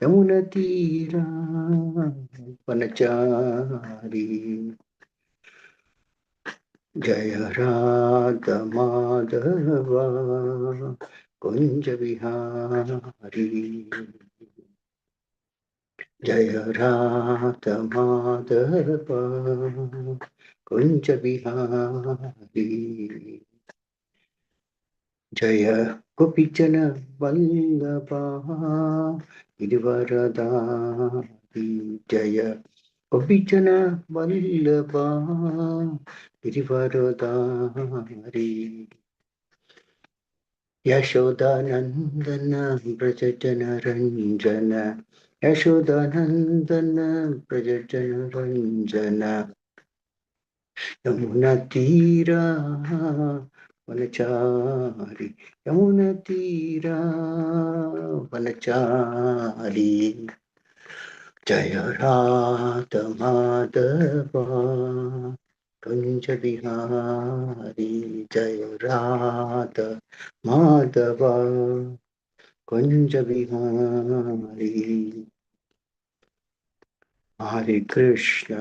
यमुनतीरा वनचारी। जय राधा माधव कुंज बिहारी। जय राधा माधव कुंज बिहारी। जय गोपीजन वल्लभा गिरिवरदारी। जय गोपीजन वल्लभा गिरिवरदारी। यशोदानंदन ब्रज जन रंजन। यशोदानंदन ब्रज जन रंजन। यमुना तीरा वनचारी। यमुना तीरा वनचारी। जय राधा माधव कुंज बिहारी। जय राधा माधव कुंज बिहारी। हरे कृष्ण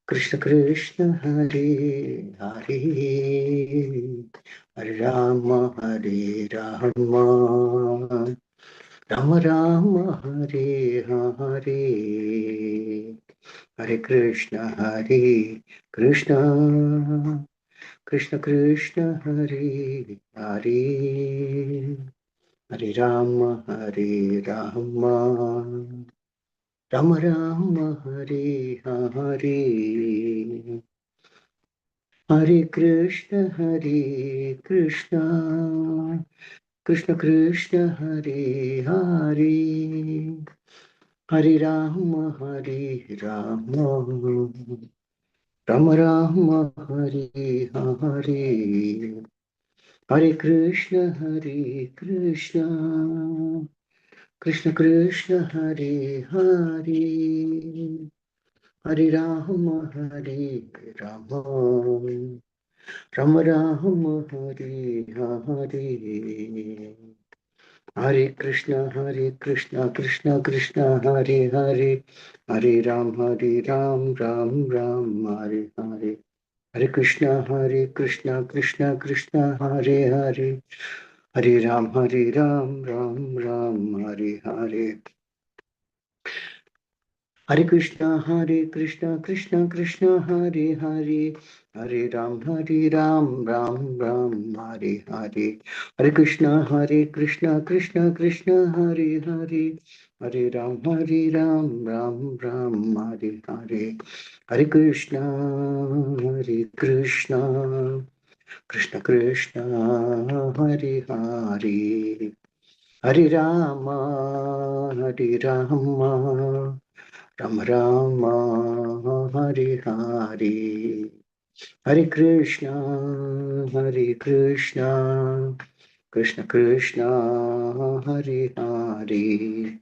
कृष्ण कृष्ण हरे हरे, हरे राम राम राम हरे हरे। हरे कृष्ण कृष्ण कृष्ण कृष्ण हरे हरे, हरे राम राम राम हरे हरे। हरे कृष्ण कृष्ण कृष्ण कृष्ण हरे हरे, हरे राम राम राम हरे हरे। हरे कृष्ण कृष्ण कृष्ण हरे हरे, हरे राम राम राम राम हरे हरे। हरे कृष्ण कृष्ण कृष्ण हरे हरे, हरे राम राम राम हरे हरे। हरे कृष्ण कृष्ण कृष्ण हरे हरे, हरे राम राम राम हरे हरे। हरे कृष्ण कृष्ण कृष्ण हरे हरे, हरे राम राम राम हरे हरे। हरे कृष्ण कृष्ण कृष्ण हरे हरे, हरे राम राम राम हरे हरे। हरे कृष्ण कृष्ण कृष्ण हरे हरे, हरे राम राम राम हरे हरे। हरे कृष्ण कृष्ण कृष्ण हरे हरे,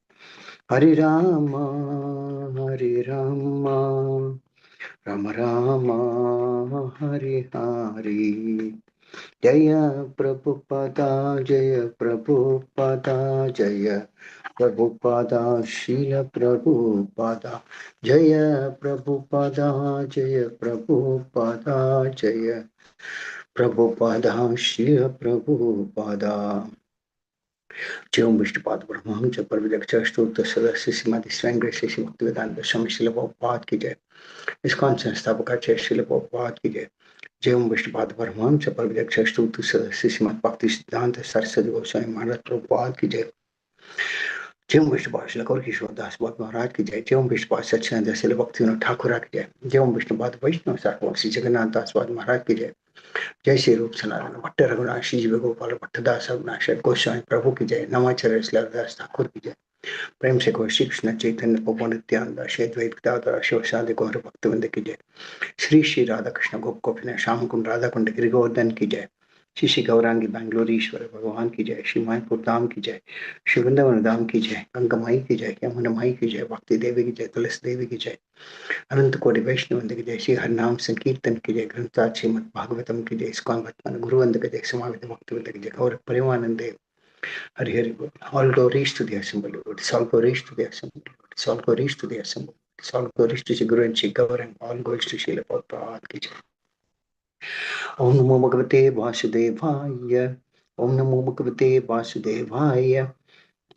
हरे राम राम राम हरे हरे। जय प्रभुपादा जय प्रभुपादा शील प्रभुपादा। जय प्रभुपादा जय प्रभुपादा शील प्रभुपादा। जय ओम विष्णुपाद ब्रह्महंस परमहंस स्तोत्र सदस्य श्रीमती स्वयं श्री भक्तिवेदांत स्वामी श्रील प्रभुपाद की जय। इस्कॉन संस्थापकाचार्य श्रील प्रभुपाद की जय। जय ओम विष्णुपाद परमहंस परमहंस स्तोत्र सदस्य श्रीमद भक्ति सिद्धांत सरस्वती गोस्वामी महाराज प्रभुपाद की जय। जय ओम विष्णुपाद श्री गौर किशोर दास बाबा महाराज की जय। जय ओम विष्णुपाद सच्चिदानंद श्रील भक्ति विनोद ठाकुर की जय। जय ओम विष्णुपाद वैष्णव सार्वभौम श्री जगन्नाथ दास बाबा महाराज की जय। जय श्री रूप सनातन भट्ट रघुनाथ श्री जीव गोपाल भट्टदास अविनाश गोस्वामी प्रभु की जय। नमाचार्य श्रीलदास ठाकुर की जय। प्रेम से गौर श्री कृष्ण चैतन्य प्रभु नित्यानंद श्री अद्वैत गदाधर शिवसादि गौर भक्तवृंद की जय। श्री श्री राधा कृष्ण गोप गोपीनाथ श्याम कुंड राधा कुंड गिरिगोवर्धन की जय। श्री श्री गौरांगी बैंगलोरीश्वर भगवान की जय। श्री मायपुर धाम की जय। श्री वृंदावन धाम की जय। गंगा माई की जय। यमुना माई की जय। भक्ति देवी की जय। तुलसी देवी की जय। अनंत कोटि वैष्णव वंद की जय। श्री हरिनाम संकीर्तन की जय। ग्रंथराज श्रीमद भागवतम की जय। इस्कॉन वर्तमान गुरु वंद की जय। समावित भक्ति वंद की जय। गौर परिवानंदे Hari Hari Bol. All glories to the assembled devotees. All glories to the assembled devotees. All glories to the assembled devotees. All glories to Shri Guru and Shri Gaur, and all glories to Srila Prabhupada ki jai. Om Namo Bhagavate Vasudevaya. Om Namo Bhagavate Vasudevaya.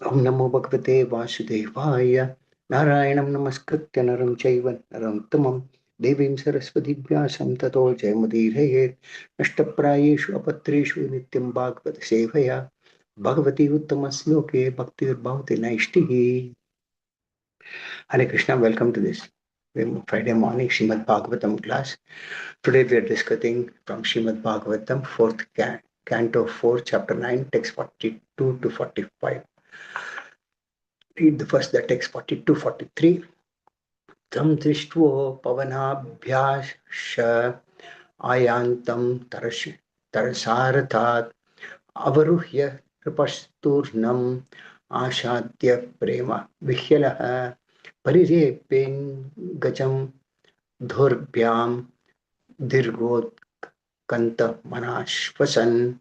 Om Namo Bhagavate Vasudevaya. Narayanam Namaskritya Naram Chaiva Narantamam Devim Saraswati Vyasam Tato Jayamudire Nashtaprayeshu Apatreshu Nityam Bhagavata Sevaya Bhagavati Uttamasloke Bhaktir Bhavati Naishtihi. Hare Krishna, welcome to this Friday morning Srimad Bhagavatam class. Today we are discussing from Srimad Bhagavatam, 4th Canto 4, Chapter 9, text 42 to 45. Read the text 42, 43. Tam drishtvo pavanabhyasha ayantam tarasaratat avaruhya kripasturnam ashadya prema vihyalah parirepen gacham dhurbhyam dirgot kanta manashvasan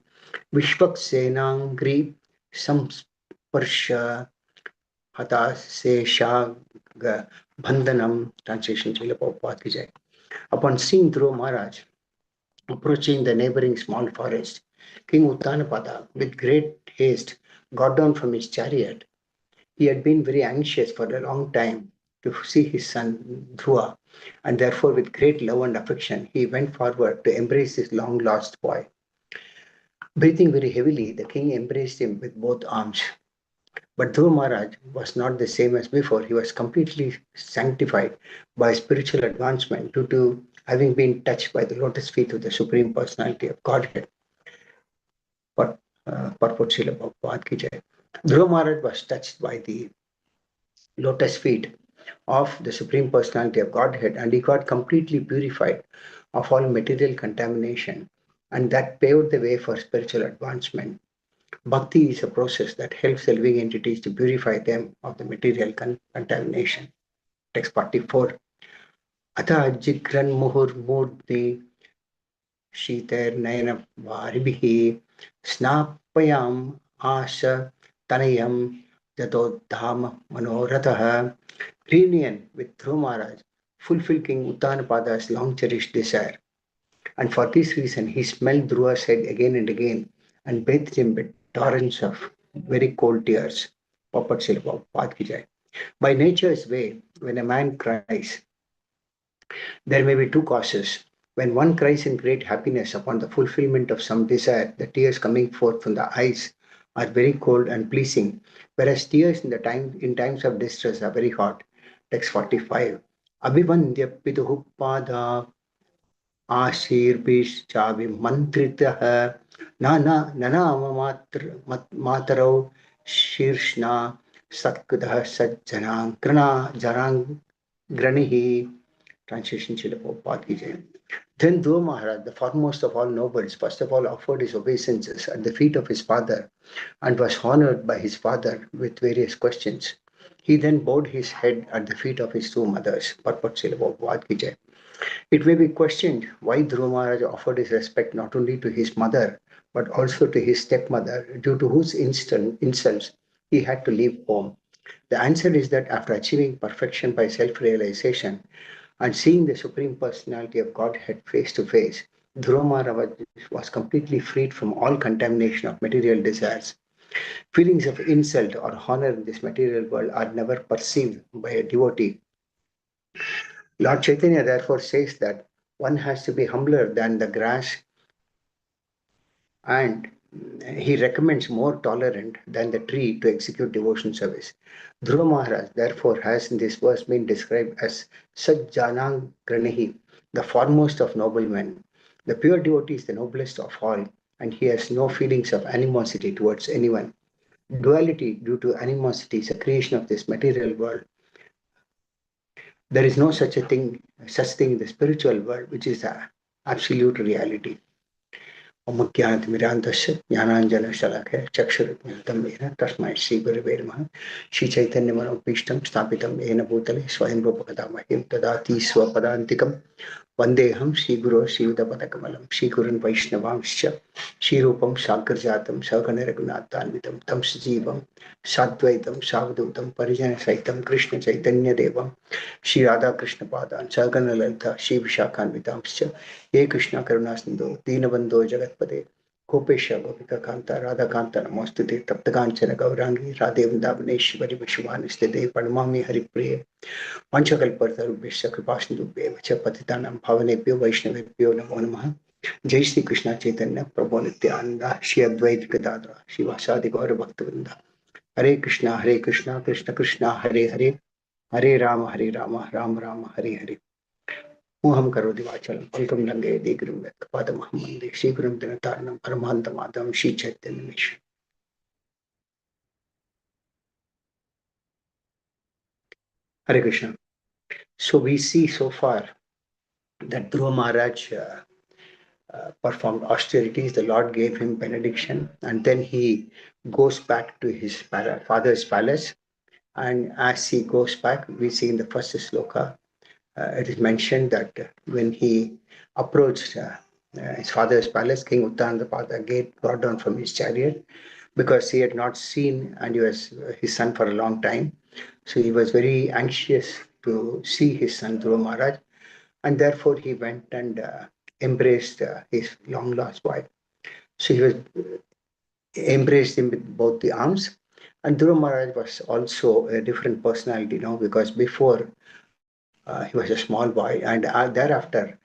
vishvaksenangri samsparsha Hatasesha Bandhanam. Translation Srila Prabhupada ki jai. Upon seeing Dhruva Maharaj approaching the neighboring small forest, King Uttanapada, with great haste, got down from his chariot. He had been very anxious for a long time to see his son Dhruva, and therefore, with great love and affection, he went forward to embrace his long lost boy. Breathing very heavily, the king embraced him with both arms. But Dhruva Maharaj was not the same as before. He was completely sanctified by spiritual advancement due to having been touched by the lotus feet of the Supreme Personality of Godhead. Purport Srila Prabhupada ki jai. Dhruva Maharaj was touched by the lotus feet of the Supreme Personality of Godhead, and he got completely purified of all material contamination, and that paved the way for spiritual advancement. Bhakti is a process that helps the living entities to purify them of the material contamination. Text 44. Atha jigran muhur murti shiter nayana varibihi snapayam asa tanayam jatodham manoratah. Reunion with Dhruva Maharaj fulfilled King Uttanapada's long cherished desire. And for this reason, he smelled Dhruva's head again and again and bathed him with torrents of very cold tears. Papat Srila Prabhupada ki jai. By nature's way, when a man cries, there may be two causes. When one cries in great happiness upon the fulfillment of some desire, the tears coming forth from the eyes are very cold and pleasing, whereas tears in times of distress are very hot. Text 45. Abhivandya piduhu pada आशीर्भिश्चाभिमन्त्रितः ननाममातरौ शीर्ष्णा सत्कृतः सज्जनाङ्ग्रनिः. Translation Srila Prabhupada ki jai. Then Dhruva Maharaj, the foremost of all nobles, first of all offered his obeisances at the feet of his father and was honored by his father with various questions. He then bowed his head at the feet of his two mothers. Purport Srila Prabhupada ki jai. It may be questioned why Dhruva Maharaj offered his respect not only to his mother but also to his stepmother, due to whose insults he had to leave home. The answer is that after achieving perfection by self realization and seeing the Supreme Personality of Godhead face to face, Dhruva Maharaj was completely freed from all contamination of material desires. Feelings of insult or honor in this material world are never perceived by a devotee. Lord Chaitanya therefore says that one has to be humbler than the grass, and he recommends more tolerant than the tree to execute devotion service. Dhruva Maharaj therefore has in this verse been described as Sajjanang Granihi, the foremost of noblemen. The pure devotee is the noblest of all, and he has no feelings of animosity towards anyone. Duality due to animosity is a creation of this material world. There is no such thing in the spiritual world, which is the absolute reality. ओमज्ञानतिमिरान्धस्य ज्ञानाञ्जनशलाकया चक्षुरुन्मिलितं येन तस्मै श्रीगुरवे नमः। श्रीचैतन्यमनोभीष्टं स्थापितं येन भूतले स्वयं रूपकदा मह्यं ददाति स्वपदान्तिकं। वन्देऽहं श्रीगुरो श्रीयुतपदकमलं श्रीगुरुन् वैष्णवांश्च श्रीरूपं साग्रजातं सगणरघुनाथान्वितं तं सजीवं साद्वैतं सावधूतं परिजनसहितं कृष्णचैतन्यदेवं श्रीराधाकृष्णपादान् सगणललिता श्रीविशाखान्वितांश्च हे कृष्ण करुणा सिंधु दीनबंधो जगतपते गोपेश गोपिका कांता राधा कांता नमोस्तुते तप्त कांचन गौरांगी राधे वृंदावनेश्वरी विश्वान स्थिते प्रणमामि हरिप्रिय पंचकल्पतरुभ्यश्च कृपा सिंधुभ्येव च पतितानां पावनेभ्यो वैष्णवेभ्यो नमो नमः। जय श्री कृष्ण चैतन्य प्रभु नित्यानंद श्री अद्वैत गदाधर शिवासादि गौर भक्तवृंद। हरे कृष्णा कृष्ण कृष्णा हरे हरे, हरे राम राम राम हरे हरे। मोहम करोति वाचालं पङ्गुं लङ्घयति गिरिं यत्पादमहं वन्दे श्रीगुरुं दिनतारिणं परमानन्दमाधवं श्रीचैतन्यमीश्वरम्। Hare Krishna. So we see so far that Dhruva Maharaj performed austerities. The Lord gave him benediction, and then he goes back to his father's palace. And as he goes back, we see in the first sloka, it is mentioned that when he approached his father's palace, King Uttanadapada gate got down from his chariot because he had not seen and he was his son for a long time. So he was very anxious to see his son Dhruva Maharaj, and therefore he went and embraced his long lost wife. So he was embraced him with both the arms. And Dhruva Maharaj was also a different personality, because before he was a small boy, and thereafter,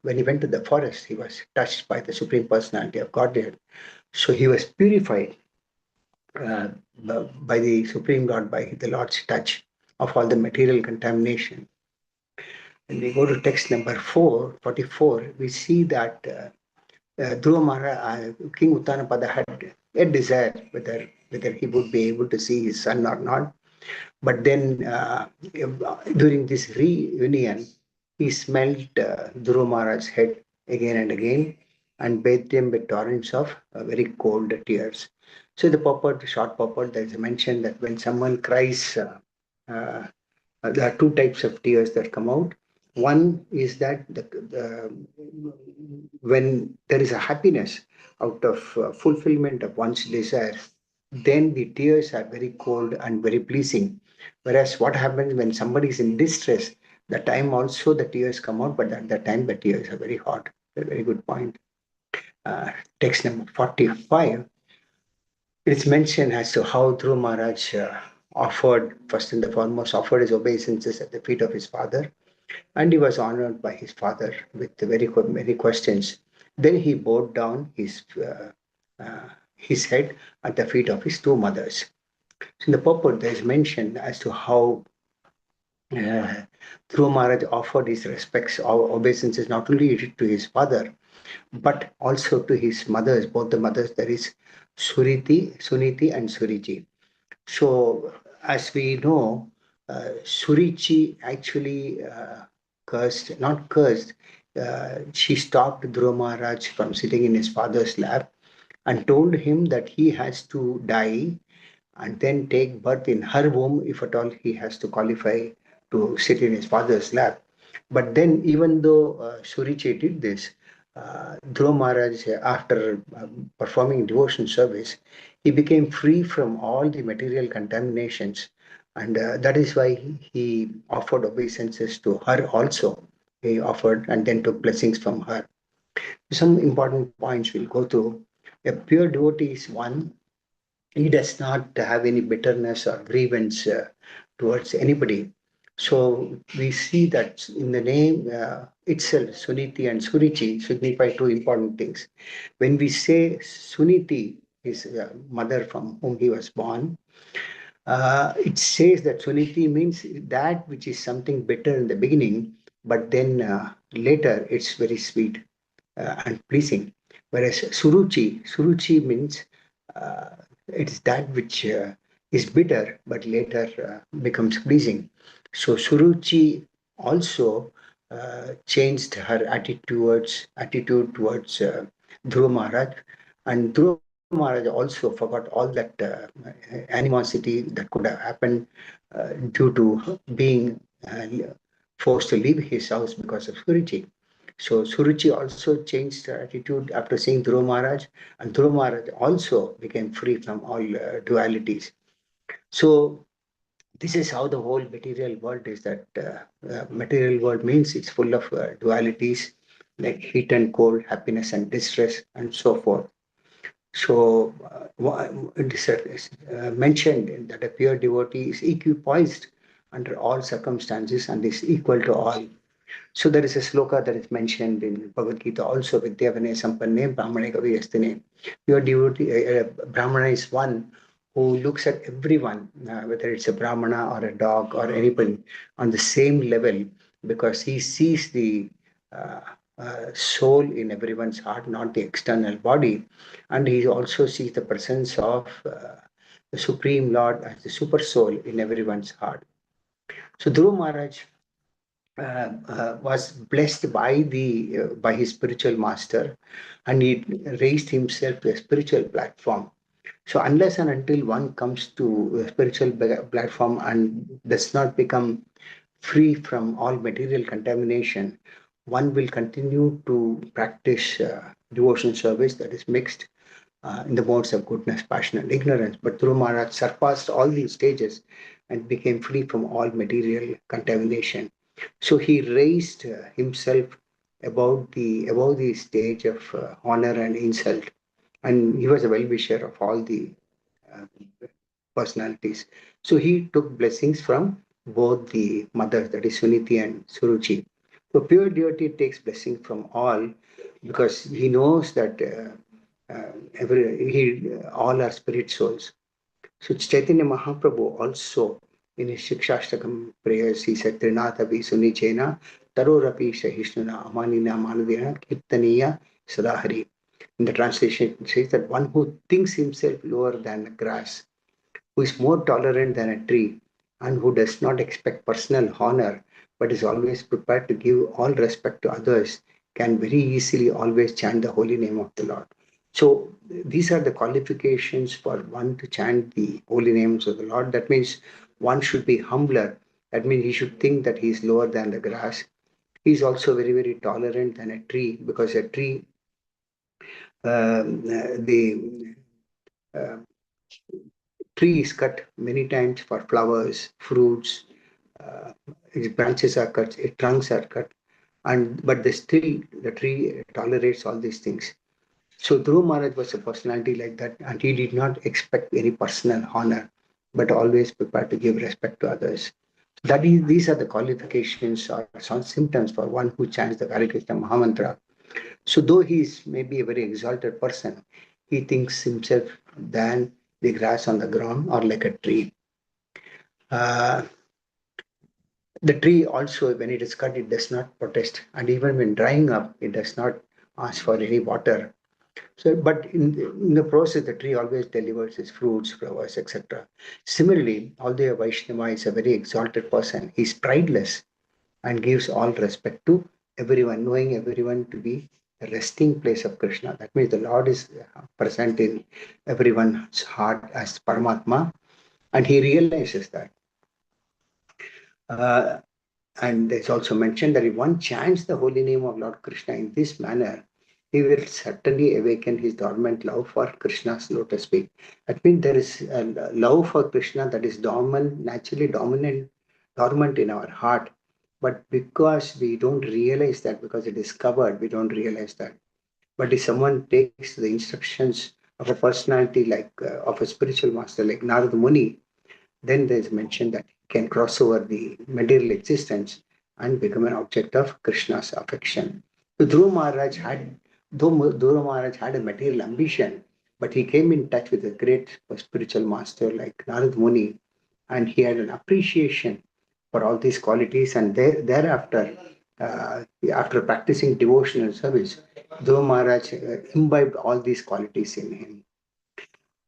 when he went to the forest, he was touched by the Supreme Personality of Godhead. So he was purified uh, by the Supreme Lord, by the Lord's touch of all the material contamination. When we go to text number 444, we see that Dhruva Maharaj, King Uttanapada had a desire whether he would be able to see his son or not. But then during this reunion, he smelled Dhruva Maharaj's head again and again and bathed him with torrents of very cold tears. So the purport, short purport, there is a mention that when someone cries, uh, there are two types of tears that come out. One is that when there is a happiness out of fulfillment of one's desire, then the tears are very cold and very pleasing. Whereas what happens when somebody is in distress, the time also the tears come out, but at that time the tears are very hot. A very good point. Uh, Text number 45. It's mentioned as to how Dhruva Maharaj offered, first and the foremost, offered his obeisances at the feet of his father, and he was honored by his father with many questions. Then he bowed down his head at the feet of his two mothers. So in the purport, there is mention as to how uh, Dhruva Maharaj offered his respects or obeisances not only to his father, but also to his mothers, both the mothers, there is Suniti and Suriji. So, as we know, Surichi actually not cursed, she stopped Dhruva Maharaj from sitting in his father's lap and told him that he has to die and then take birth in her womb if at all he has to qualify to sit in his father's lap. But then, even though Surichi did this, Dhruva Maharaj, after performing devotion service, he became free from all the material contaminations. And that is why he offered obeisances to her also. He offered and then took blessings from her. Some important points we'll go through. A pure devotee is one, he does not have any bitterness or grievance towards anybody. So we see that in the name itself, Suniti and Surichi signify two important things. When we say Suniti, his mother from whom he was born, it says that Suniti means that which is something bitter in the beginning, but then later it's very sweet and pleasing. Whereas Suruchi means uh, it is that which is bitter, but later becomes pleasing. So Suruchi also changed her attitude towards Dhruva Maharaj. And Dhruva Maharaj also forgot all that animosity that could have happened due to being forced to leave his house because of Suruchi. So Suruchi also changed her attitude after seeing Dhruva Maharaj, and Dhruva Maharaj also became free from all dualities. So this is how the whole material world is, that material world means it's full of dualities like heat and cold, happiness and distress, and so forth. So it is mentioned that a pure devotee is equipoised under all circumstances and is equal to all. So there is a sloka that is mentioned in Bhagavad Gita also, Vidyavane Sampanne Brahmane Kavi Astine. Pure devotee, Brahmana is one who looks at everyone, whether it's a Brahmana or a dog or anybody, on the same level, because he sees the uh, soul in everyone's heart, not the external body. And he also sees the presence of the Supreme Lord as the super soul in everyone's heart. So Dhruva Maharaj was blessed by his spiritual master, and he raised himself to a spiritual platform. So unless and until one comes to a spiritual platform and does not become free from all material contamination, one will continue to practice devotion service that is mixed in the modes of goodness, passion, and ignorance. But Dhruva Maharaj surpassed all these stages and became free from all material contamination. So he raised himself above the stage of honor and insult, and he was a well-wisher of all the uh, personalities. So he took blessings from both the mothers, that is Suniti and Suruchi. So pure devotee takes blessing from all because he knows that all are spirit souls. So Chaitanya Mahaprabhu also in his Shikshashtakam prayers, he said, Trinathavi Sunichena, Tarorapi Sahishnuna, Amanina Manadina, Kirtaniya Sadahari. In the translation, it says that one who thinks himself lower than the grass, who is more tolerant than a tree, and who does not expect personal honor but is always prepared to give all respect to others, can very easily always chant the holy name of the Lord. So, these are the qualifications for one to chant the holy names of the Lord. That means one should be humbler. That means he should think that he is lower than the grass. He is also very, very tolerant than a tree, because a tree, the uh, tree is cut many times for flowers, fruits, uh, its branches are cut, its trunks are cut, and but the tree tolerates all these things. So Dhruv Maharaj was a personality like that, and he did not expect any personal honor, but always prepared to give respect to others. That is, these are the qualifications or some symptoms for one who chants the Hare Krishna Mahamantra. So though he is maybe a very exalted person, he thinks himself than the grass on the ground or like a tree. Uh, the tree also, when it is cut, it does not protest, and even when drying up, it does not ask for any water. So, but in the process, the tree always delivers its fruits, flowers, etc. Similarly, although a Vaishnava is a very exalted person, he is prideless and gives all respect to everyone, knowing everyone to be the resting place of Krishna. That means the Lord is present in everyone's heart as Paramatma, and he realizes that. Uh, and it's also mentioned that if one chants the holy name of Lord Krishna in this manner, he will certainly awaken his dormant love for Krishna's lotus feet. That means there is a love for Krishna that is dormant, naturally dormant in our heart. But because we don't realize that, because it is covered, we don't realize that. But if someone takes the instructions of a personality like of a spiritual master like Narada Muni, then there's mention that he can cross over the material existence and become an object of Krishna's affection. So Dhruva Maharaj had a material ambition, but he came in touch with a great spiritual master like Narad Muni, and he had an appreciation for all these qualities. And thereafter, after practicing devotional service, Dhruva Maharaj imbibed all these qualities in him.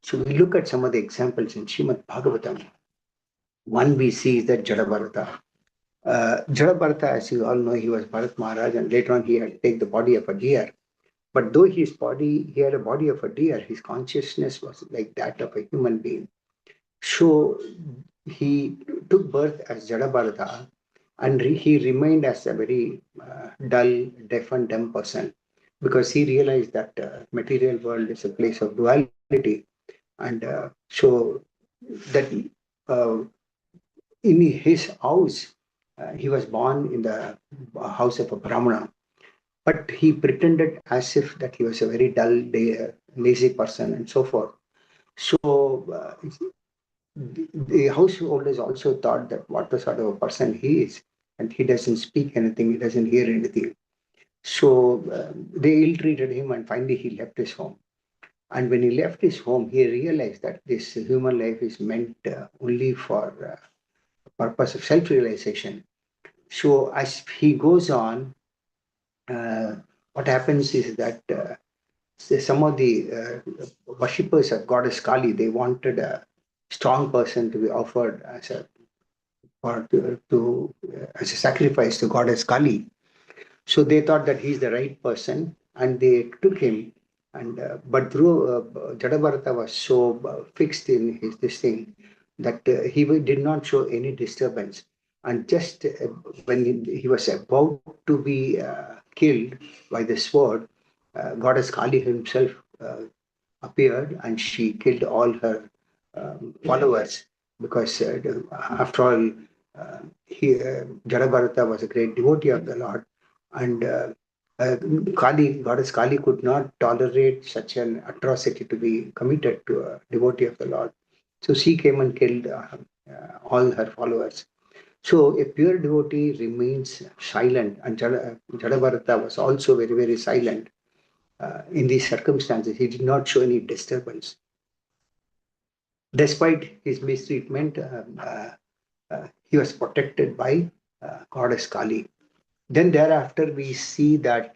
So we look at some of the examples in Srimad Bhagavatam. One we see is that Jadabharata. Jadabharata, as you all know, he was Bharat Maharaj, and later on he had taken the body of a deer. But though he had a body of a deer, his consciousness was like that of a human being. So he took birth as Jadabharata, and he remained as a very dull, deaf, and dumb person because he realized that material world is a place of duality, and so that uh, in his house he was born in the house of a Brahmana, but he pretended as if that he was a very dull, lazy person, and so forth. So the householders also thought that what the sort of a person he is, and he doesn't speak anything, he doesn't hear anything. So they ill-treated him, and finally he left his home. And when he left his home, he realized that this human life is meant only for purpose of self-realization. So as he goes on, uh, what happens is that some of the worshippers of goddess Kali, they wanted a strong person to be offered as a or as a sacrifice to goddess Kali. So they thought that he's the right person, and they took him. And but through Jadabharata was so fixed in his this thing that did not show any disturbance. And just when he was about to be killed by the sword, goddess Kali himself uh, appeared, and she killed all her followers because after all, Jadabharata was a great devotee of the Lord, and uh, Goddess Kali could not tolerate such an atrocity to be committed to a devotee of the Lord. So she came and killed all her followers. So a pure devotee remains silent, and Jadabharata was also very, very silent in these circumstances. He did not show any disturbance. Despite his mistreatment, he was protected by goddess Kali. Then thereafter, we see that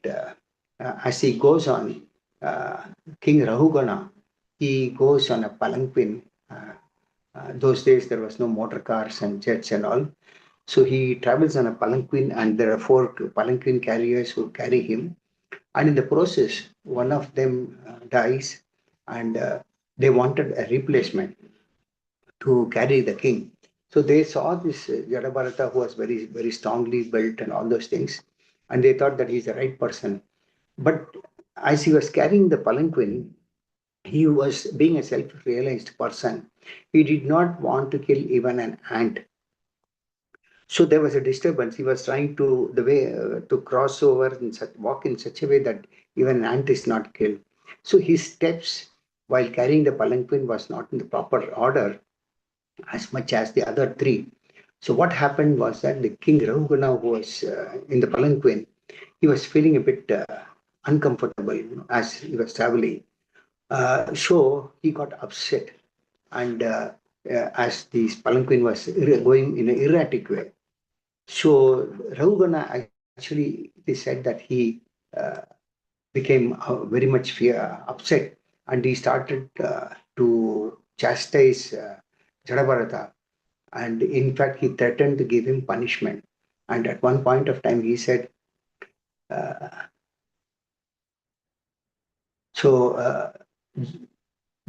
as he goes on, uh, King Rahugana, he goes on a palanquin. Those days, there was no motor cars and jets and all. So he travels on a palanquin, and there are four palanquin carriers who carry him. And in the process, one of them dies, and they wanted a replacement to carry the king. So they saw this Jadabharata who was very, very strongly built and all those things, and they thought that he's the right person. But as he was carrying the palanquin, he was being a self-realized person. He did not want to kill even an ant. So there was a disturbance. He was trying to the way to cross over and walk in such a way that even an ant is not killed. So his steps while carrying the palanquin was not in the proper order as much as the other three. So what happened was that the king Rahugana who was in the palanquin, he was feeling a bit uncomfortable, as he was traveling. So he got upset, and as the palanquin was going in an erratic way. So Rahugana actually, they said that he uh, became very much upset, and he started to chastise Jadabharata, and in fact he threatened to give him punishment. And at one point of time he said, uh, so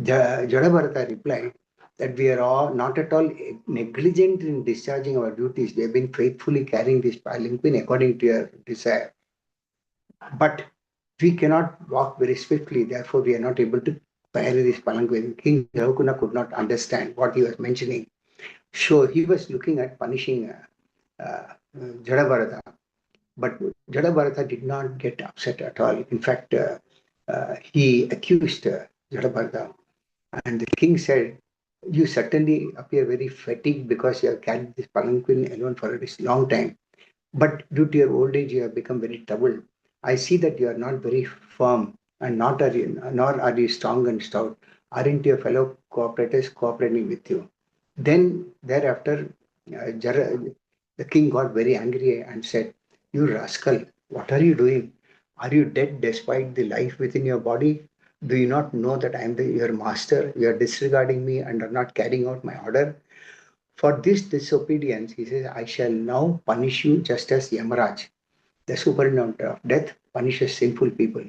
Jadabharata replied that we are all not at all negligent in discharging our duties. We have been faithfully carrying this palanquin according to your desire, but we cannot walk very swiftly. Therefore, we are not able to carry this palanquin. King Ravukuna could not understand what he was mentioning. So he was looking at punishing Jadabharata. But Jadabharata did not get upset at all. In fact, he accused Jadabharata. And the king said, you certainly appear very fatigued because you have carried this palanquin alone for a long time. But due to your old age, you have become very troubled. I see that you are not very firm, and nor are you strong and stout. Aren't your fellow cooperators cooperating with you? Then thereafter, the king got very angry and said, "You rascal, what are you doing? Are you dead despite the life within your body? Do you not know that I am your master? You are disregarding me and are not carrying out my order. For this disobedience," he says, "I shall now punish you just as Yamaraj, the superintendent of death, punishes sinful people.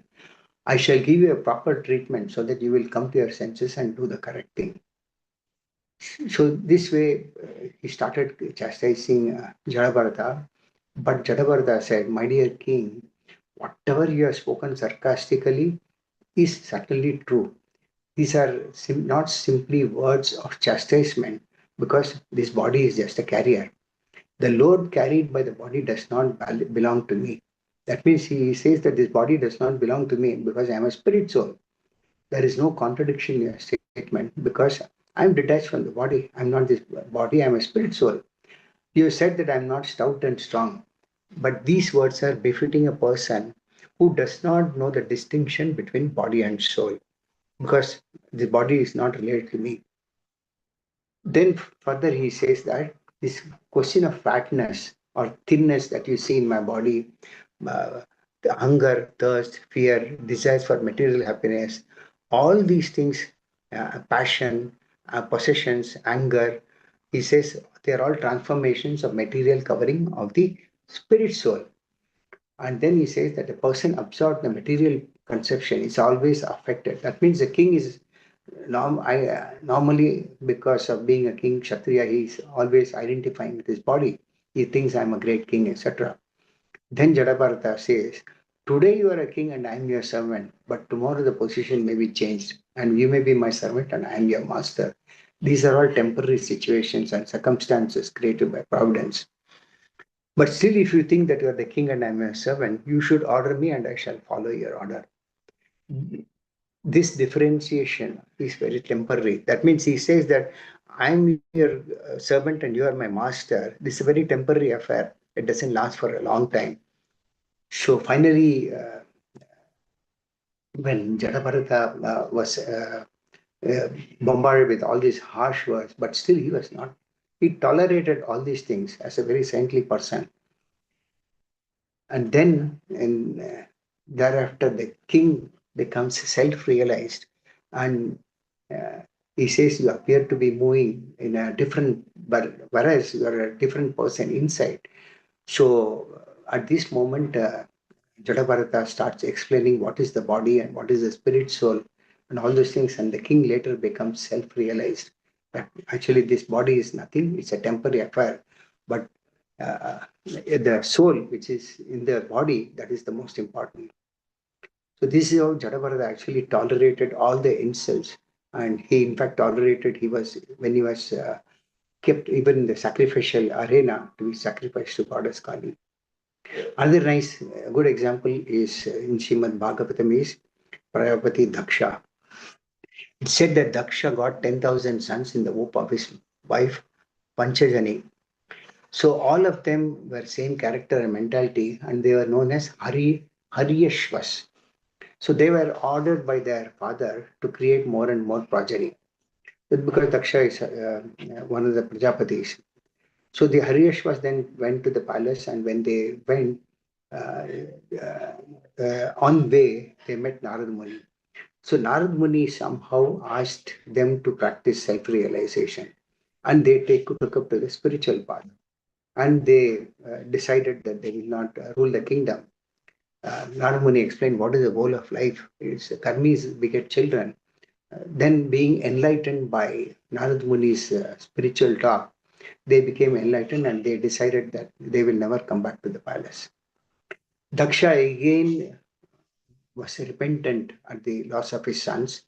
I shall give you a proper treatment so that you will come to your senses and do the correct thing. So this way, he started chastising Jadabharata. But Jadabharata said, "My dear king, whatever you have spoken sarcastically is certainly true. These are not simply words of chastisement, because this body is just a carrier. The load carried by the body does not belong to me." That means he says that this body does not belong to me because I am a spirit soul. There is no contradiction in your statement because I'm detached from the body. I'm not this body, I'm a spirit soul. You said that I'm not stout and strong, but these words are befitting a person who does not know the distinction between body and soul, because the body is not related to me. Then further he says that this question of fatness or thinness that you see in my body, uh, the hunger, thirst, fear, desires for material happiness, all these things, passion, possessions, anger, he says they are all transformations of material covering of the spirit soul. And then he says that a person absorbed the material conception is always affected. That means the king is normally, because of being a king, Kshatriya, he's always identifying with his body. He thinks I'm a great king, etc. Then Jadabharata says, "Today you are a king and I am your servant, but tomorrow the position may be changed, and you may be my servant and I am your master. These are all temporary situations and circumstances created by providence. But still, if you think that you are the king and I am your servant, you should order me and I shall follow your order." This differentiation is very temporary. That means he says that I'm your servant and you are my master. This is a very temporary affair. It doesn't last for a long time. So finally, when Jadabharata was bombarded with all these harsh words, but still he was not. He tolerated all these things as a very saintly person. And then, thereafter, the king becomes self-realized, and uh, he says, "You appear to be moving in a different, but whereas you are a different person inside." So, at this moment, Jadabharata starts explaining what is the body and what is the spirit soul, and all those things. And the king later becomes self-realized that actually this body is nothing; it's a temporary affair, but the soul which is in the body, that is the most important. So this is how Jadabharata actually tolerated all the insults, and he in fact tolerated, he was when he was kept even in the sacrificial arena to be sacrificed to goddess Kali. Another nice good example is in Srimad Bhagavatam is Prajapati Daksha. It said that Daksha got 10,000 sons in the womb of his wife Panchajani. So all of them were same character and mentality, and they were known as Haryashvas. So they were ordered by their father to create more and more progeny. Because Daksha is one of the Prajapatis. So the Haryashvas then went to the palace, and when they went uh, on way, they met Narad Muni. So Narad Muni somehow asked them to practice self-realization, and they took up to the spiritual path, and they decided that they will not rule the kingdom. Narad Muni explained what is the goal of life. It's karmis beget children. Then, being enlightened by Narad Muni's spiritual talk, they became enlightened and they decided that they will never come back to the palace. Daksha again was repentant at the loss of his sons,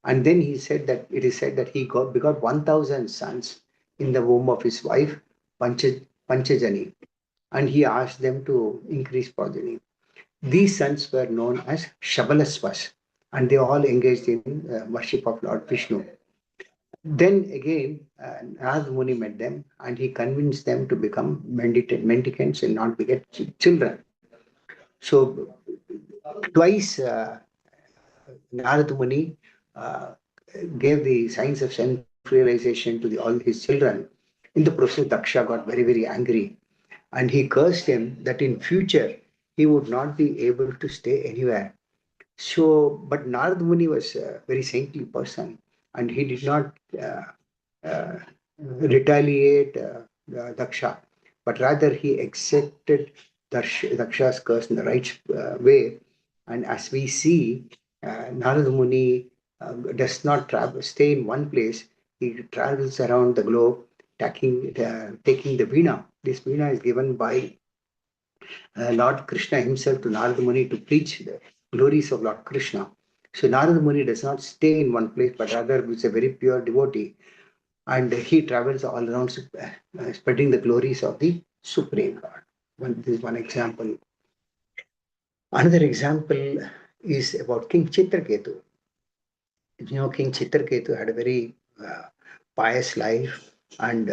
and then he said that it is said that he begot 1,000 sons in the womb of his wife Panchajani, and he asked them to increase progeny. These sons were known as Shabalasvas, and they all engaged in worship of Lord Vishnu. Then again, Narad Muni met them and he convinced them to become mendicants and not beget children. So, twice Narad Muni uh, gave the signs of self realization to all his children. In the process, Daksha got very, very angry and he cursed him that in future he would not be able to stay anywhere. So, but Narad Muni was a very saintly person, and he did not uh, retaliate Daksha, but rather he accepted Daksha's curse in the right way. And as we see, Narada Muni does not travel, stay in one place. He travels around the globe, taking the Veena. This Veena is given by Lord Krishna himself to Narada Muni to preach the glories of Lord Krishna. So Narada Muni does not stay in one place, but rather is a very pure devotee, and he travels all around, spreading the glories of the Supreme Lord. This is one example. Another example is about King Chitraketu. King Chitraketu had a very pious life, and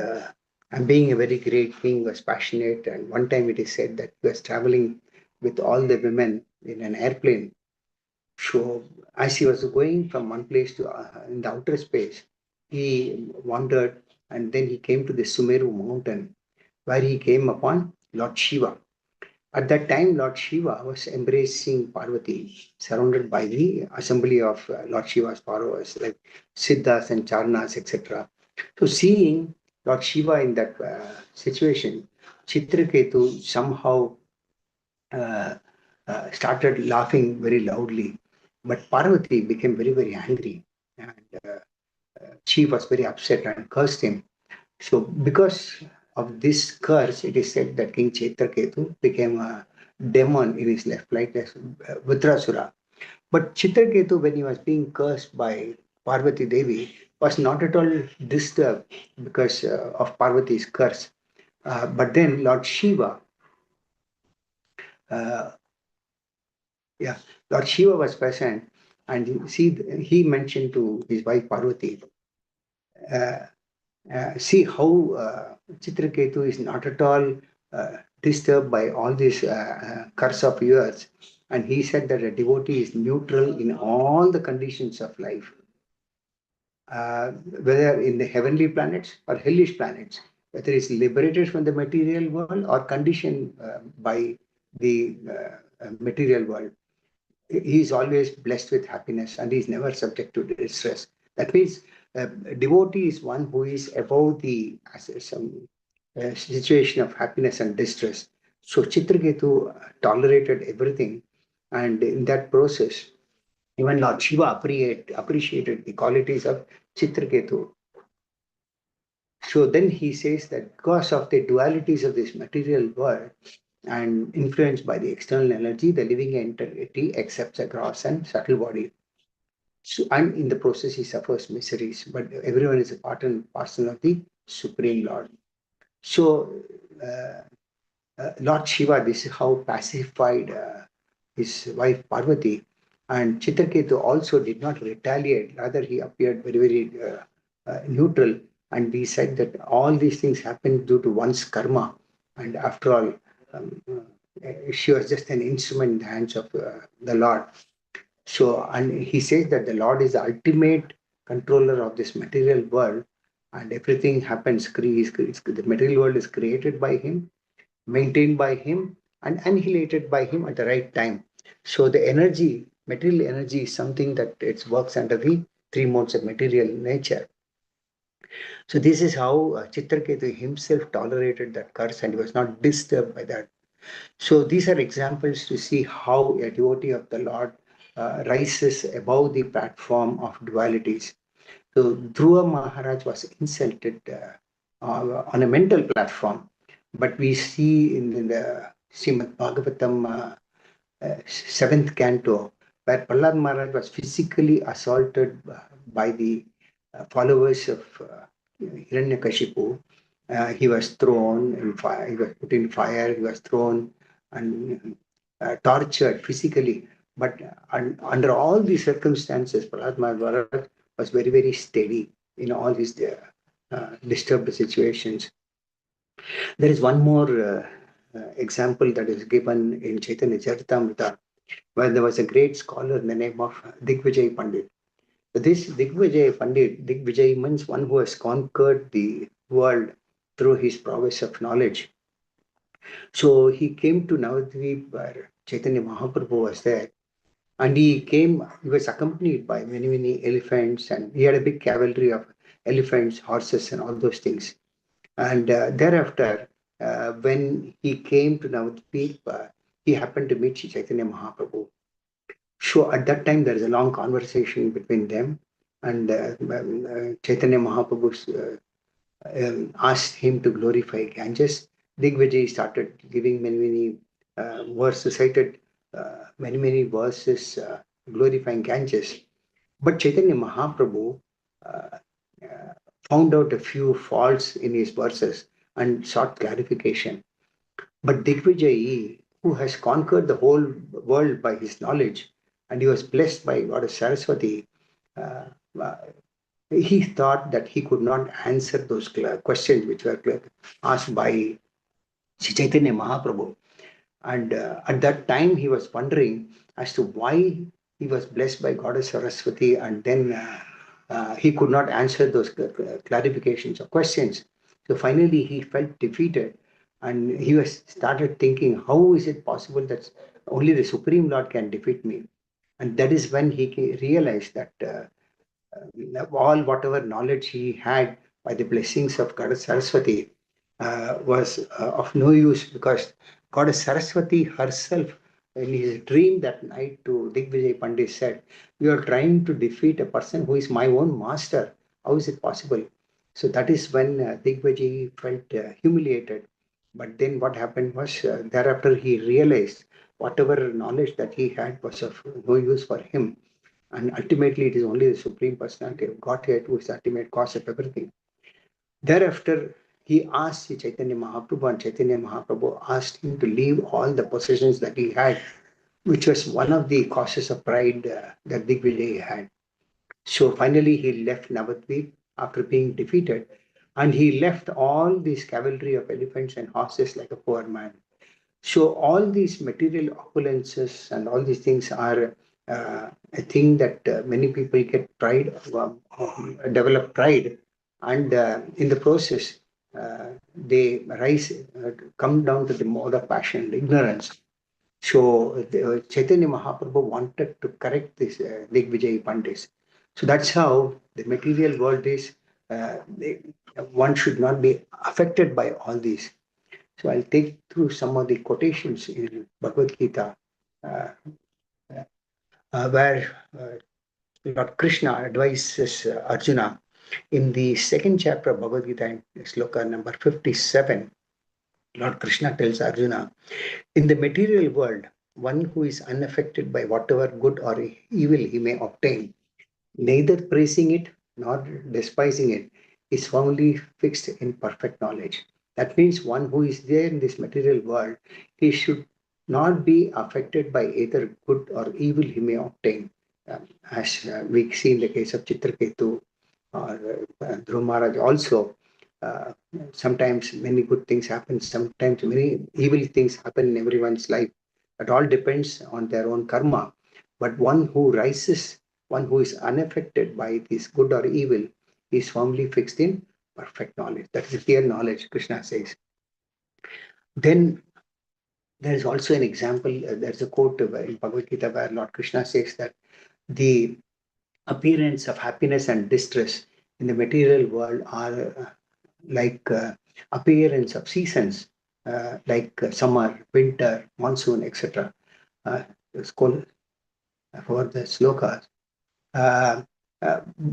being a very great king, was passionate. And one time it is said that he was traveling with all the women in an airplane. So as he was going from one place to in the outer space, he wandered, and then he came to the Sumeru mountain, where he came upon Lord Shiva. At that time, Lord Shiva was embracing Parvati, surrounded by the assembly of Lord Shiva's followers like Siddhas and Charnas, etc. So, seeing Lord Shiva in that situation, Chitraketu somehow uh, started laughing very loudly. But Parvati became very, very angry, and she was very upset and cursed him. So, because of this curse, it is said that King Chitraketu became a demon in his life, like Vitrasura. But Chitraketu, when he was being cursed by Parvati Devi, was not at all disturbed because of Parvati's curse. But then Lord Shiva, uh, yeah, Lord Shiva was present, and see, he mentioned to his wife Parvati, uh, see how Chitraketu is not at all disturbed by all this curse of yours. And he said that a devotee is neutral in all the conditions of life, whether in the heavenly planets or hellish planets, whether it's liberated from the material world or conditioned by the material world. He is always blessed with happiness and he is never subject to distress. That means devotee is one who is above the some situation of happiness and distress. So Chitraketu tolerated everything, and in that process, even Lord Shiva appreciated the qualities of Chitraketu. So then he says that because of the dualities of this material world and influenced by the external energy, the living entity accepts a gross and subtle body. So, and in the process, he suffers miseries, but everyone is a part and parcel of the Supreme Lord. So, uh, Lord Shiva, this is how pacified his wife Parvati. And Chitraketu also did not retaliate, rather, he appeared very, very neutral. And he said that all these things happened due to one's karma. And after all, she was just an instrument in the hands of the Lord. So, and he says that the Lord is the ultimate controller of this material world, and everything happens. The material world is created by Him, maintained by Him, and annihilated by Him at the right time. So, the energy, material energy, is something that it works under the three modes of material nature. So, this is how Chitraketu himself tolerated that curse and he was not disturbed by that. So these are examples to see how a devotee of the Lord rises above the platform of dualities. So Dhruva Maharaj was insulted on a mental platform, but we see in the Srimad Bhagavatam seventh canto, where Prahlad Maharaj was physically assaulted by the followers of Hiranyakashipu. He was thrown in fire, he was put in fire, he was thrown and tortured physically. But under all these circumstances, Prahlad Maharaj was very, very steady in all his disturbed situations. There is one more example that is given in Chaitanya Charitamrita, where there was a great scholar in the name of Digvijay Pandit. This Digvijay Pandit, Digvijay means one who has conquered the world through his prowess of knowledge. So he came to Navadvip where Chaitanya Mahaprabhu was there. And he was accompanied by many, many elephants, and he had a big cavalry of elephants, horses, and all those things. And thereafter, when he came to Navadvip, he happened to meet Chaitanya Mahaprabhu. So at that time, there is a long conversation between them, and Chaitanya Mahaprabhu asked him to glorify Ganges. Digvijay started giving many verses, cited many verses glorifying Ganges. But Chaitanya Mahaprabhu uh, uh, found out a few faults in his verses and sought clarification. But Digvijay, who has conquered the whole world by his knowledge, and he was blessed by Goddess Saraswati, uh, uh, he thought that he could not answer those questions which were asked by Sri Chaitanya Mahaprabhu. And at that time, he was wondering as to why he was blessed by Goddess Saraswati, and then he could not answer those clarifications or questions. So finally, he felt defeated, and he was started thinking, how is it possible that only the Supreme Lord can defeat me? And that is when he realized that all whatever knowledge he had by the blessings of Goddess Saraswati was of no use, because Goddess Saraswati herself, in his dream that night to Digvijay Pandit, said, "You are trying to defeat a person who is my own master. How is it possible?" So that is when Digvijay felt humiliated. But then what happened was, thereafter he realized whatever knowledge that he had was of no use for him, and ultimately, it is only the Supreme Personality of Godhead who is the ultimate cause of everything. Thereafter, he asked Chaitanya Mahaprabhu, and Chaitanya Mahaprabhu asked him to leave all the possessions that he had, which was one of the causes of pride that Digvijay had. So finally, he left Navadvip after being defeated, and he left all this cavalry of elephants and horses like a poor man. So all these material opulences and all these things are a thing that many people get pride, develop pride, and in the process, they rise, come down to the mode of passion, ignorance. So Chaitanya Mahaprabhu wanted to correct this Digvijay Pandits. So that's how the material world is. One should not be affected by all these. So I'll take through some of the quotations in Bhagavad Gita, uh, where Lord Krishna advises Arjuna in the second chapter of Bhagavad Gita, in sloka number 57. Lord Krishna tells Arjuna, in the material world, one who is unaffected by whatever good or evil he may obtain, neither praising it nor despising it, is firmly fixed in perfect knowledge. That means one who is there in this material world, he should not be affected by either good or evil he may obtain. As we see in the case of Chitraketu or Dhruv Maharaj also, uh, sometimes many good things happen, sometimes many evil things happen in everyone's life. It all depends on their own karma. But one who rises, one who is unaffected by this good or evil, is firmly fixed in perfect knowledge. That is clear knowledge, Krishna says. Then there is also an example, there's a quote in Bhagavad Gita where Lord Krishna says that the appearance of happiness and distress in the material world are like appearance of seasons, like summer, winter, monsoon, etc. It's called for the slokas. uh,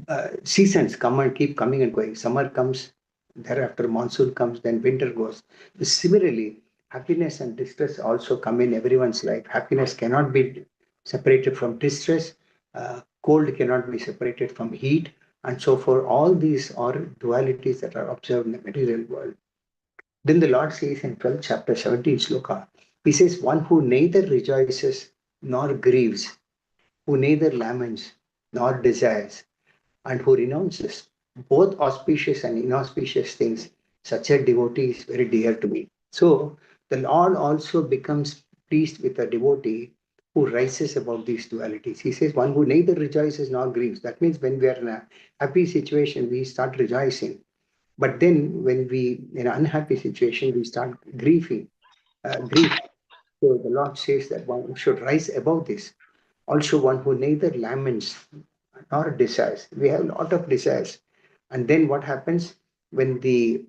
uh, Seasons come and keep coming and going. Summer comes, thereafter monsoon comes, then winter goes. Similarly, happiness and distress also come in everyone's life. Happiness cannot be separated from distress. Cold cannot be separated from heat, and so for all these are dualities that are observed in the material world. Then the Lord says in 12th chapter 17 sloka, He says, one who neither rejoices nor grieves, who neither laments nor desires, and who renounces both auspicious and inauspicious things, such a devotee is very dear to me. So the Lord also becomes pleased with a devotee who rises above these dualities. He says, one who neither rejoices nor grieves. That means when we are in a happy situation, we start rejoicing. But then when we in an unhappy situation, we start grief. So the Lord says that one should rise above this. Also, one who neither laments nor desires. We have a lot of desires. And then what happens when the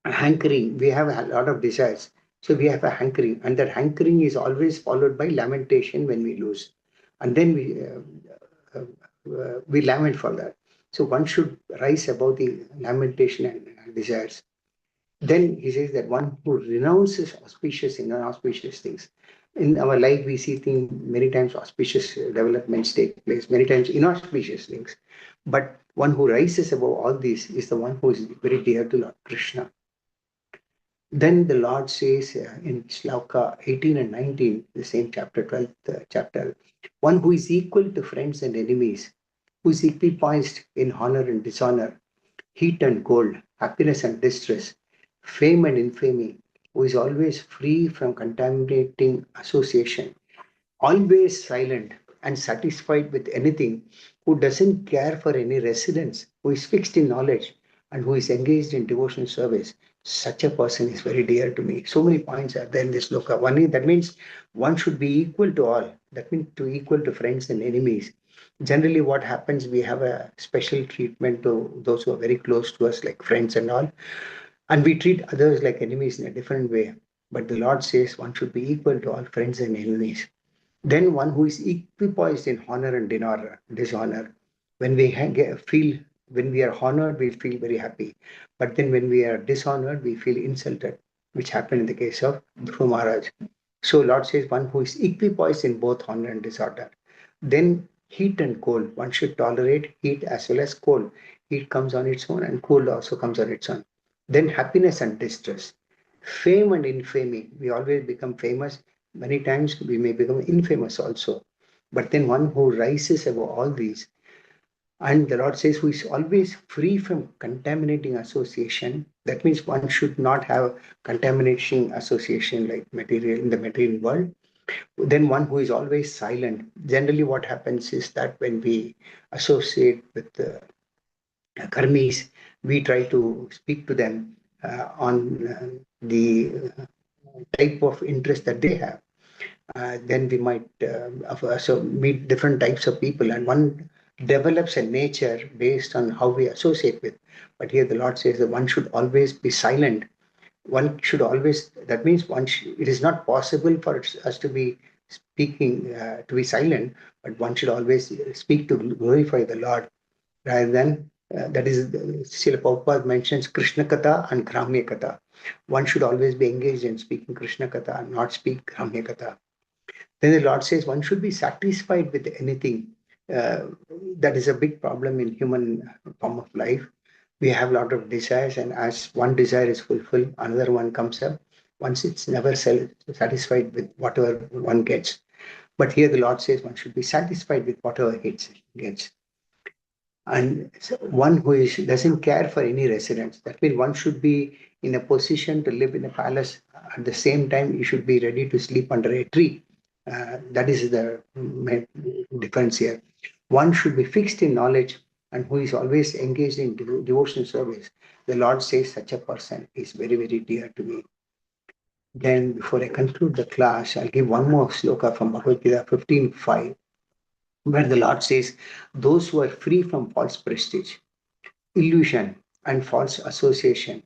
hankering, we have a lot of desires. So we have a hankering, and that hankering is always followed by lamentation when we lose. and then we lament for that. So one should rise above the lamentation and desires. Then he says that one who renounces auspicious and unauspicious things. In our life, we see things many times auspicious developments take place, many times inauspicious things. But one who rises above all these is the one who is very dear to Lord Krishna. Then the Lord says in Shloka 18 and 19, the same chapter, 12th chapter, one who is equal to friends and enemies, who is equipoised in honor and dishonor, heat and cold, happiness and distress, fame and infamy, who is always free from contaminating association, always silent and satisfied with anything, who doesn't care for any residence, who is fixed in knowledge, and who is engaged in devotional service. Such a person is very dear to me. So many points are there in this loka. One is, that means one should be equal to all. That means to equal to friends and enemies. Generally, what happens, we have a special treatment to those who are very close to us, like friends and all, and we treat others like enemies in a different way. But the Lord says one should be equal to all friends and enemies. Then one who is equipoised in honor and dishonor. When we feel, when we are honored, we feel very happy. But then when we are dishonored, we feel insulted, which happened in the case of Dhruv Maharaj. So Lord says one who is equipoised in both honor and disorder. Then heat and cold. One should tolerate heat as well as cold. Heat comes on its own and cold also comes on its own. Then happiness and distress. Fame and infamy. We always become famous. Many times we may become infamous also. But then one who rises above all these, and the Lord says, who is always free from contaminating association. That means one should not have contamination association like material in the material world. Then one who is always silent. Generally, what happens is that when we associate with the karmis, we try to speak to them on the type of interest that they have. Then we might so meet different types of people, and one develops a nature based on how we associate with. But here the Lord says that one should always be silent. One should always, that means it is not possible for us to be speaking, to be silent, but one should always speak to glorify the Lord rather than that is Srila Prabhupada mentions Krishna Katha and Gramya Katha. One should always be engaged in speaking Krishna Katha and not speak Gramya Katha. Then the Lord says one should be satisfied with anything. Uh, that is a big problem in human form of life. We have a lot of desires, and as one desire is fulfilled, another one comes up. Once it's never satisfied with whatever one gets. But here the Lord says one should be satisfied with whatever gets. And one who doesn't care for any residence. That means one should be in a position to live in a palace. At the same time, you should be ready to sleep under a tree. That is the difference here. One should be fixed in knowledge and who is always engaged in devotional service. The Lord says such a person is very, very dear to me. Then, before I conclude the class, I'll give one more sloka from Bhagavad Gita 15:5, where the Lord says, those who are free from false prestige, illusion, and false association,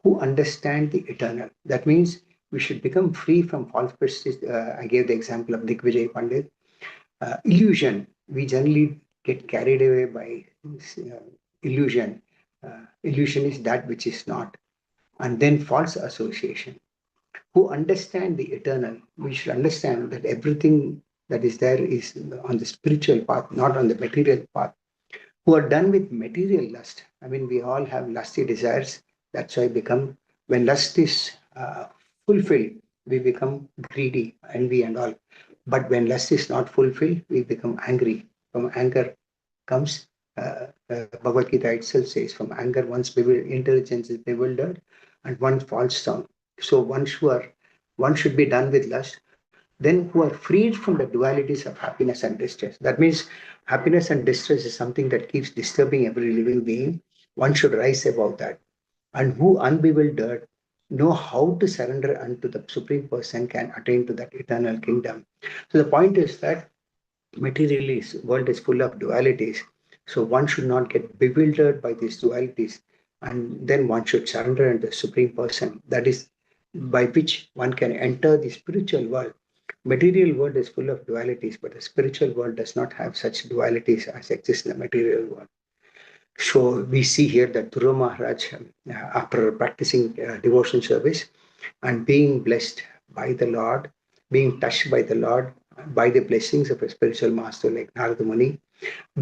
who understand the eternal. That means we should become free from false prestige. I gave the example of Digvijay Pandit. Illusion, we generally get carried away by illusion. Illusion is that which is not. And then false association. Who understand the eternal, we should understand that everything that is there is on the spiritual path, not on the material path. Who are done with material lust. I mean, we all have lusty desires. That's why when lust is fulfilled, we become greedy, envy, and all. But when lust is not fulfilled, we become angry. From anger comes, Bhagavad Gita itself says, from anger, intelligence is bewildered and one falls down. So one should be done with lust, then who are freed from the dualities of happiness and distress. That means happiness and distress is something that keeps disturbing every living being. One should rise above that. And who unbewildered know how to surrender unto the Supreme Person can attain to that eternal kingdom. So the point is that materially world is full of dualities. So one should not get bewildered by these dualities. And then one should surrender unto the Supreme Person. That is by which one can enter the spiritual world. Material world is full of dualities, but the spiritual world does not have such dualities as exist in the material world. So we see here that Dhruva Maharaj, after practicing devotion service and being blessed by the Lord, being touched by the Lord, by the blessings of a spiritual master like Narada Muni,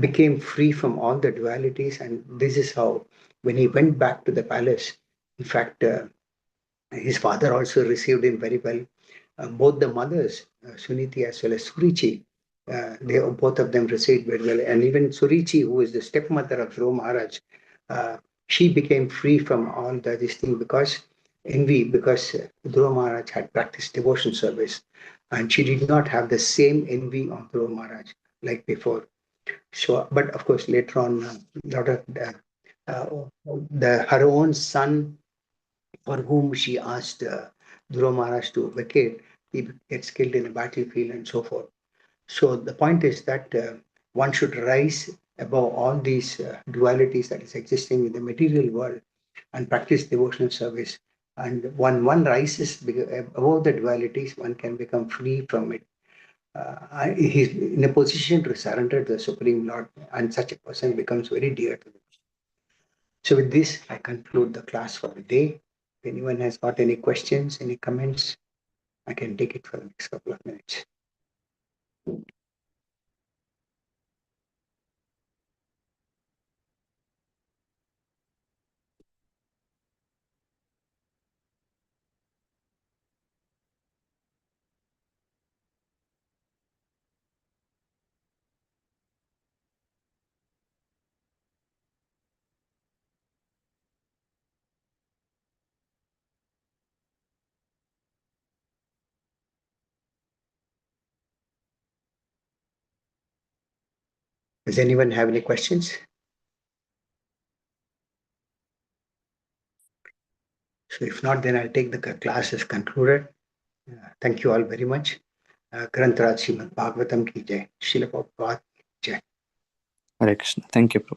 became free from all the dualities. And this is how, when he went back to the palace, in fact, his father also received him very well. Both the mothers, Suniti as well as Surichi, they both of them received very well. And even Surichi, who is the stepmother of Dhruva Maharaj, she became free from all this thing because envy, because Dhruva Maharaj had practiced devotion service, and she did not have the same envy on Dhruva Maharaj like before. So, but of course, later on, lot of her own son, for whom she asked Dhruva Maharaj to vacate, he gets killed in a battlefield and so forth. So the point is that one should rise above all these dualities that is existing in the material world and practice devotional service. And one rises above the dualities, one can become free from it. He's in a position to surrender to the Supreme Lord, and such a person becomes very dear to them. So with this, I conclude the class for the day. If anyone has got any questions, any comments, I can take it for the next couple of minutes. Does anyone have any questions? So if not, then I'll take the class as concluded. Thank you all very much. Granth Raj Srimad Bhagavatam ki jai. Srila Prabhupada ki jai. Hare Krishna. Thank you, Prabhu.